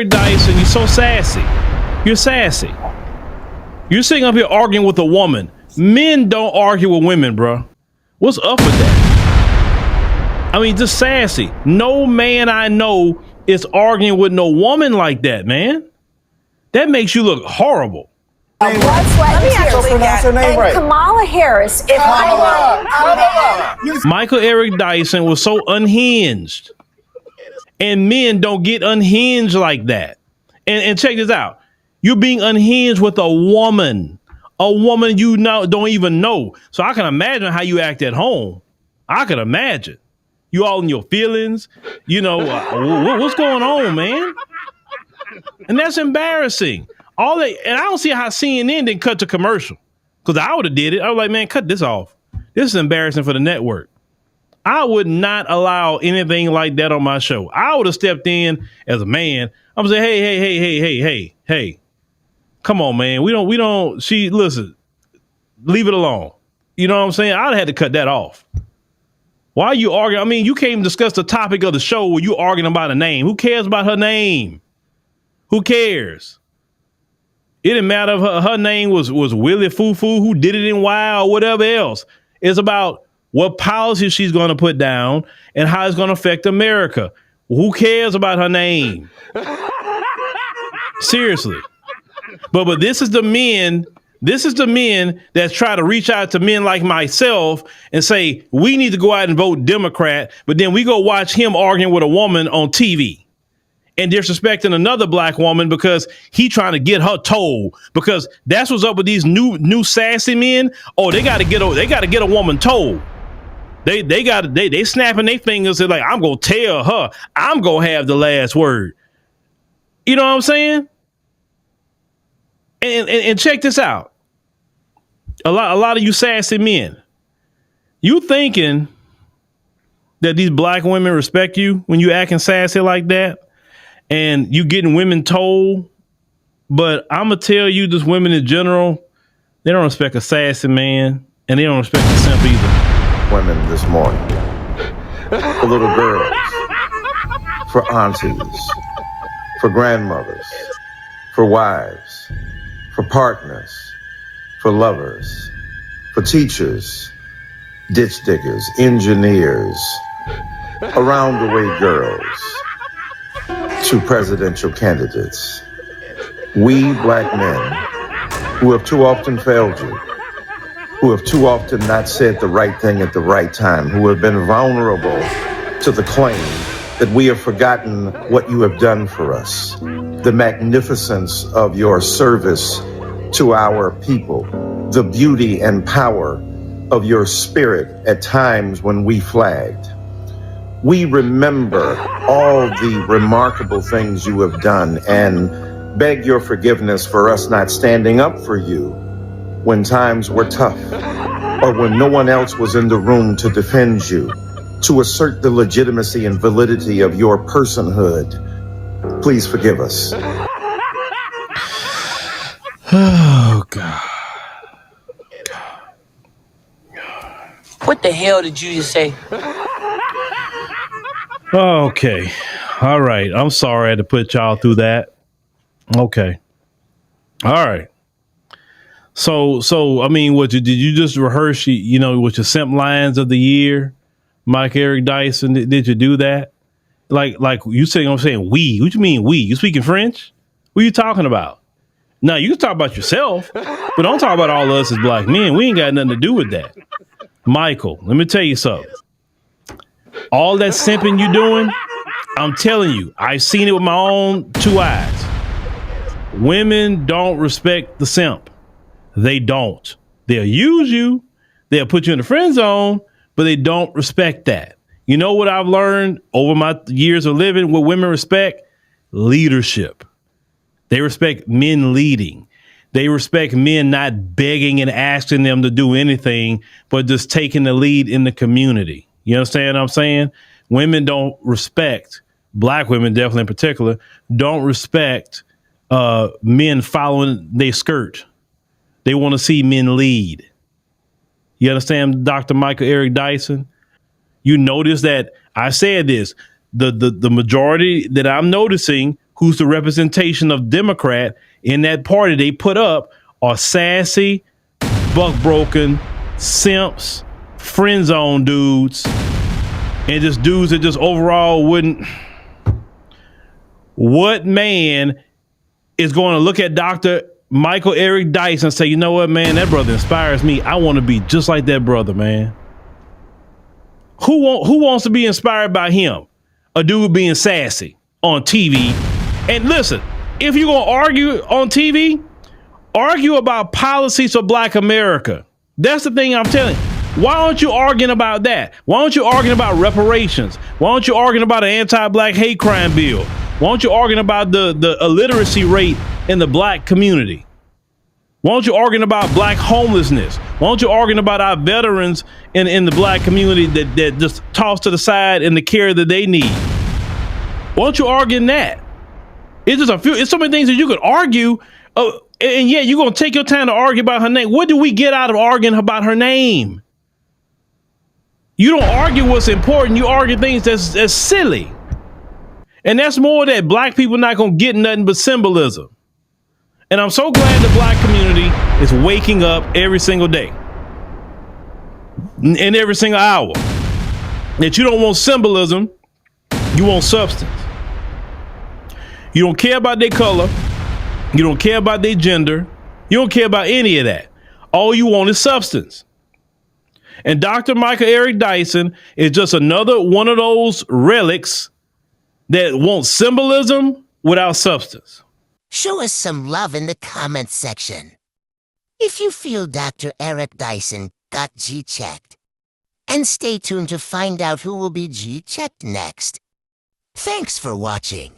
Eric Dyson, you're so sassy. You're sassy. You're sitting up here arguing with a woman. Men don't argue with women, bro. What's up with that? I mean, just sassy. No man I know is arguing with no woman like that, man. That makes you look horrible. Let me actually pronounce her name right. Kamala Harris. If Micheal Eric Dyson was so unhinged. And men don't get unhinged like that. And check this out. You're being unhinged with a woman you don't even know. So I can imagine how you act at home. I can imagine. You all in your feelings. You know, what's going on, man? And that's embarrassing. And I don't see how CNN didn't cut to commercial. Because I would have did it. I was like, man, cut this off. This is embarrassing for the network. I would not allow anything like that on my show. I would have stepped in as a man. I'm saying, hey. Come on, man. Listen, leave it alone. You know what I'm saying? I'd have had to cut that off. Why are you arguing? I mean, you can't even discuss the topic of the show where you arguing about a name. Who cares about her name? Who cares? It didn't matter if her name was Willie Foo-Foo, who did it in why or whatever else. It's about what policy she's going to put down and how it's going to affect America. Who cares about her name? Seriously. But this is the men that try to reach out to men like myself and say, we need to go out and vote Democrat. But then we go watch him arguing with a woman on TV and disrespecting another black woman because he trying to get her told, because that's what's up with these new sassy men. Oh, they got to get a woman told. They snapping their fingers and like, I'm going to tell her, I'm going to have the last word. You know what I'm saying? And check this out. A lot of you sassy men, you thinking that these black women respect you when you acting sassy like that and you getting women told. But I'm going to tell you, just women in general, they don't respect a sassy man and they don't respect a simp either. Women this morning, for little girls, for aunties, for grandmothers, for wives, for partners, for lovers, for teachers, ditch diggers, engineers, around the way girls, to presidential candidates. We black men who have too often failed you, who have too often not said the right thing at the right time, who have been vulnerable to the claim that we have forgotten what you have done for us, the magnificence of your service to our people, the beauty and power of your spirit at times when we flagged. We remember all the remarkable things you have done and beg your forgiveness for us not standing up for you when times were tough or when no one else was in the room to defend you, to assert the legitimacy and validity of your personhood. Please forgive us. Oh, God. What the hell did you just say? Okay. All right. I'm sorry I had to put y'all through that. Okay. All right. So I mean, did you just rehearse, with your simp lines of the year, Micheal Eric Dyson? Did you do that? Like you saying, I'm saying we. What you mean we? You speaking French? What are you talking about? Now you can talk about yourself, but don't talk about all of us as black men. We ain't got nothing to do with that. Micheal, let me tell you something. All that simping you doing, I'm telling you, I've seen it with my own two eyes. Women don't respect the simp. They don't. They'll use you. They'll put you in the friend zone, but they don't respect that. You know what I've learned over my years of living? What women respect? Leadership. They respect men leading. They respect men not begging and asking them to do anything, but just taking the lead in the community. You understand what I'm saying? Women don't respect, black women definitely in particular, don't respect men following their skirt. They want to see men lead. You understand, Dr. Micheal Eric Dyson? You notice that I said this, the majority that I'm noticing who's the representation of Democrat in that party they put up, are sassy, buck-broken, simps, friend zone dudes, and just dudes that just overall wouldn't. What man is going to look at Dr. Micheal Eric Dyson and say, you know what, man, that brother inspires me. I want to be just like that brother, man. Who wants to be inspired by him? A dude being sassy on TV. And listen, if you're going to argue on TV, argue about policies for Black America. That's the thing I'm telling you. Why aren't you arguing about that? Why aren't you arguing about reparations? Why aren't you arguing about an anti-Black hate crime bill? Why aren't you arguing about the illiteracy rate in the Black community? Why aren't you arguing about Black homelessness? Why aren't you arguing about our veterans in the Black community that just tossed to the side in the care that they need? Why aren't you arguing that? It's so many things that you could argue, and yet you're going to take your time to argue about her name. What do we get out of arguing about her name? You don't argue what's important. You argue things that's silly. And that's more that Black people not going to get nothing but symbolism. And I'm so glad the Black community is waking up every single day and every single hour. That you don't want symbolism, you want substance. You don't care about their color. You don't care about their gender. You don't care about any of that. All you want is substance. And Dr. Micheal Eric Dyson is just another one of those relics that want symbolism without substance. Show us some love in the comments section. If you feel Dr. Eric Dyson got G-checked. And stay tuned to find out who will be G-checked next. Thanks for watching.